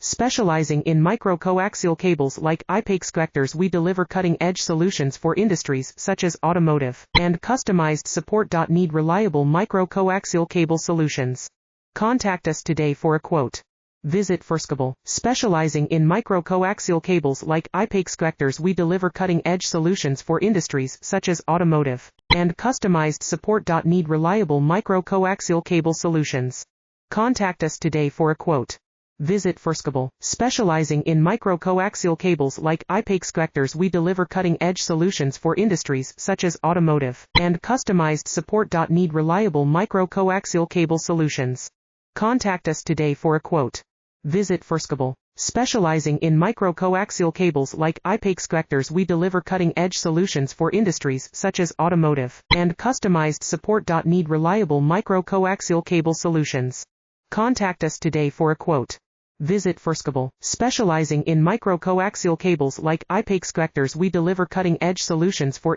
Specializing in micro-coaxial cables like Pz200-2-40-W-2.0-G1, we deliver cutting-edge solutions for industries such as automotive and customized support. Need reliable micro-coaxial cable solutions? Contact us today for a quote. Visit Firskable. Specializing in micro-coaxial cables like Pz200-2-40-W-2.0-G1, we deliver cutting-edge solutions for industries such as automotive and customized support. Need reliable micro-coaxial cable solutions? Contact us today for a quote. Visit Firskable. Specializing in micro-coaxial cables like Pz200-2-40-W-2.0-G1, we deliver cutting-edge solutions for industries such as automotive and customized support. Need reliable micro-coaxial cable solutions? Contact us today for a quote. Visit Firskable. Specializing in micro-coaxial cables like Pz200-2-40-W-2.0-G1, we deliver cutting-edge solutions for industries such as automotive and customized support. Need reliable micro-coaxial cable solutions? Contact us today for a quote. Visit Firskable. Specializing in micro-coaxial cables like Pz200-2-40-W-2.0-G1, we deliver cutting-edge solutions for